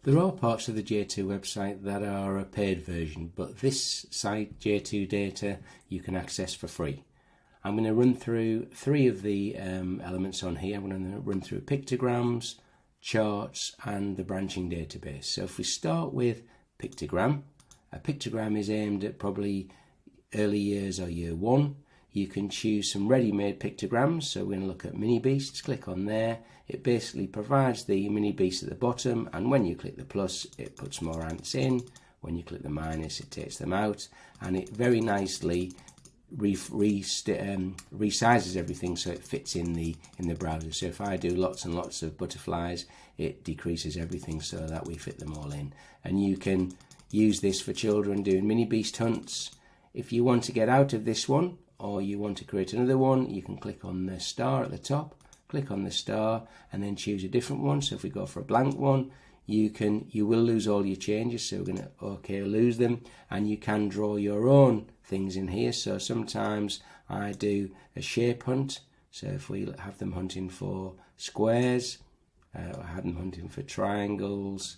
There are parts of the J2 website that are a paid version, but this site, J2Data, you can access for free. I'm going to run through three of the elements on here. I'm going to run through pictograms, charts, and the branching database. So if we start with pictogram, a pictogram is aimed at probably early years or year one. You can choose some ready-made pictograms. So we're going to look at mini beasts. Click on there. It basically provides the mini beast at the bottom, and when you click the plus, it puts more ants in. When you click the minus, it takes them out, and it very nicely resizes everything so it fits in the browser. So if I do lots and lots of butterflies, it decreases everything so that we fit them all in. And you can use this for children doing mini beast hunts. If you want to get out of this one, or you want to create another one, you can click on the star at the top, click on the star, and then choose a different one. So if we go for a blank one, you will lose all your changes, so we're going to lose them, and you can draw your own things in here. So sometimes I do a shape hunt, so if we have them hunting for squares, I have them hunting for triangles,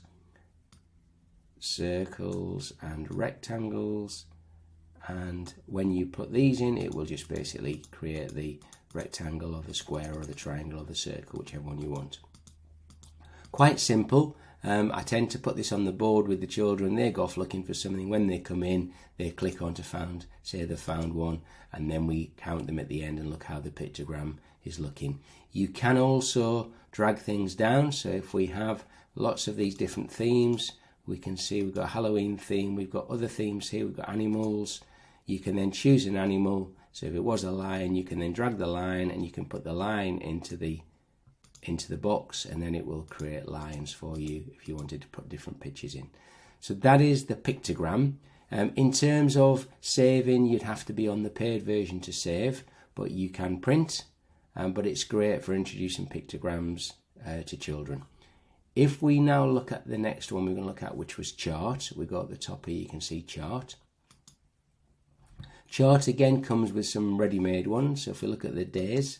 circles and rectangles, and when you put these in, it will just basically create the rectangle or the square or the triangle or the circle, whichever one you want. Quite simple. I tend to put this on the board with the children. They go off looking for something. When they come in, they click on to found, say they've found one, and then we count them at the end and look how the pictogram is looking. You can also drag things down. So if we have lots of these different themes, we can see we've got a Halloween theme, we've got other themes here, we've got animals. You can then choose an animal. So if it was a lion, you can then drag the lion, and you can put the lion into the box, and then it will create lions for you if you wanted to put different pictures in. So that is the pictogram. In terms of saving, you'd have to be on the paid version to save, but you can print, but it's great for introducing pictograms to children. If we now look at the next one, we're going to look at, which was chart. We got at the top here, you can see chart. Chart again comes with some ready-made ones. So if we look at the days,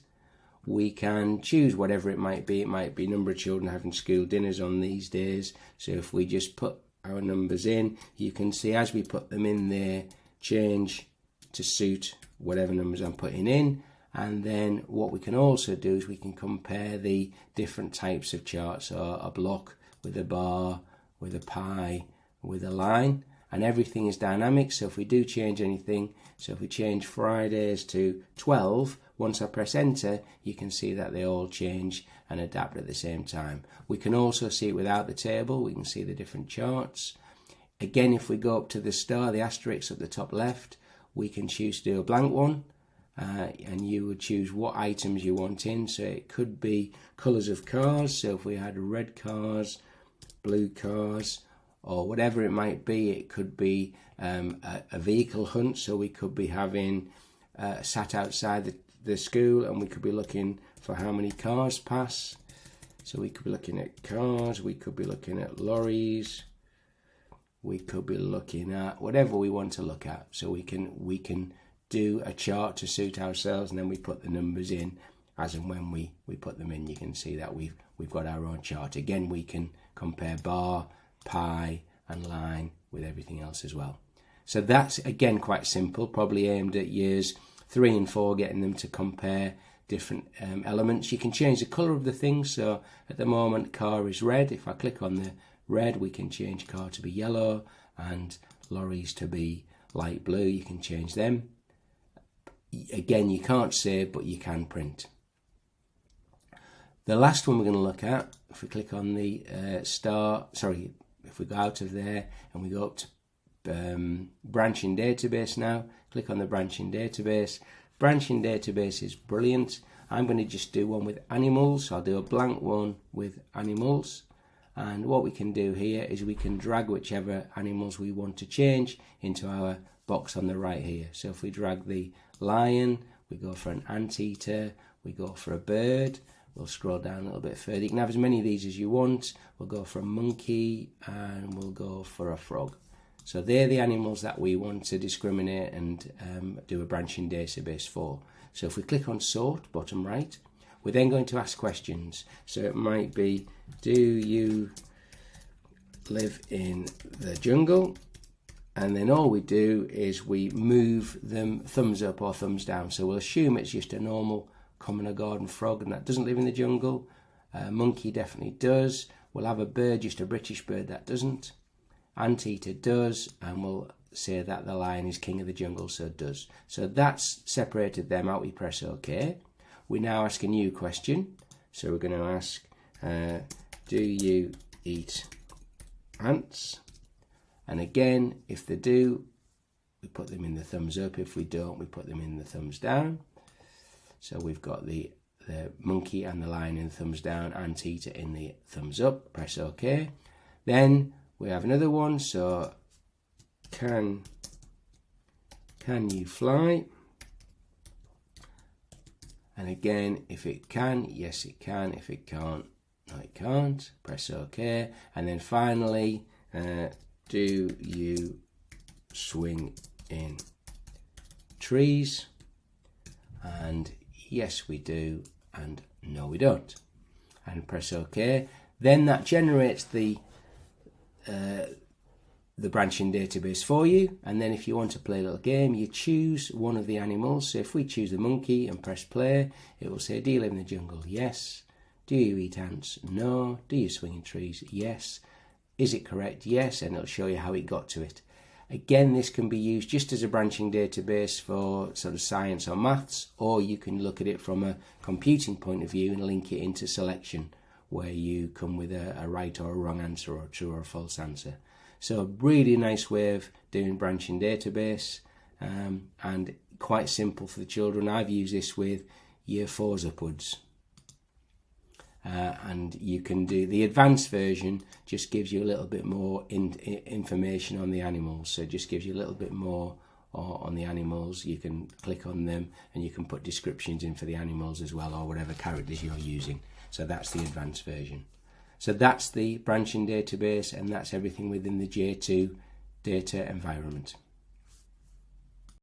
we can choose whatever it might be. It might be number of children having school dinners on these days. So if we just put our numbers in, you can see as we put them in there, change to suit whatever numbers I'm putting in. And then what we can also do is we can compare the different types of charts, so a block with a bar, with a pie, with a line, and everything is dynamic. So if we do change anything, so if we change Fridays to 12, once I press enter, you can see that they all change and adapt at the same time. We can also see it without the table. We can see the different charts. Again, if we go up to the star, the asterisk at the top left, we can choose to do a blank one. And you would choose what items you want in. So it could be colours of cars. So if we had red cars, blue cars, or whatever it might be, it could be a vehicle hunt. So we could be having sat outside the school, and we could be looking for how many cars pass. So we could be looking at cars, we could be looking at lorries, we could be looking at whatever we want to look at. So we can do a chart to suit ourselves, and then we put the numbers in as and when we put them in. You can see that we've got our own chart. Again, we can compare bar, pie and line with everything else as well. So that's again quite simple, probably aimed at years 3 and 4, getting them to compare different elements. You can change the colour of the thing. So at the moment car is red. If I click on the red, we can change car to be yellow and lorries to be light blue. You can change them. Again, you can't save, but you can print. The last one we're going to look at, if we click on the if we go out of there and we go up to branching database now, click on the branching database. Branching database is brilliant. I'm going to just do one with animals. So I'll do a blank one with animals. And what we can do here is we can drag whichever animals we want to change into our box on the right here. So if we drag the lion, we go for an anteater, we go for a bird, we'll scroll down a little bit further. You can have as many of these as you want. We'll go for a monkey and we'll go for a frog. So they're the animals that we want to discriminate and do a branching database for. So if we click on sort, bottom right, we're then going to ask questions. So it might be, do you live in the jungle. And then all we do is we move them thumbs up or thumbs down. So we'll assume it's just a normal common or garden frog and that doesn't live in the jungle. Monkey definitely does. We'll have a bird, just a British bird, that doesn't. Anteater does, and we'll say that the lion is king of the jungle, so it does. So that's separated them out. We press OK. We now ask a new question. So we're going to ask, do you eat ants? And again, if they do, we put them in the thumbs up. If we don't, we put them in the thumbs down. So we've got the monkey and the lion in the thumbs down, anteater in the thumbs up. Press OK. Then we have another one. So can you fly? And again, if it can, yes it can. If it can't, no it can't. Press OK. And then finally, do you swing in trees? And yes we do, and no we don't. And press OK. Then that generates the branching database for you. And then if you want to play a little game, you choose one of the animals. So if we choose the monkey and press play, it will say, do you live in the jungle? Yes. Do you eat ants? No. Do you swing in trees? Yes. Is it correct? Yes, and it'll show you how it got to it. Again, this can be used just as a branching database for sort of science or maths, or you can look at it from a computing point of view and link it into selection, where you come with a right or a wrong answer, or a true or a false answer. So a really nice way of doing branching database, and quite simple for the children. I've used this with year 4s upwards. And you can do the advanced version, just gives you a little bit more information on the animals. So it just gives you a little bit more on the animals. You can click on them and you can put descriptions in for the animals as well, or whatever characters you're using. So that's the advanced version. So that's the branching database, and that's everything within the J2 data environment.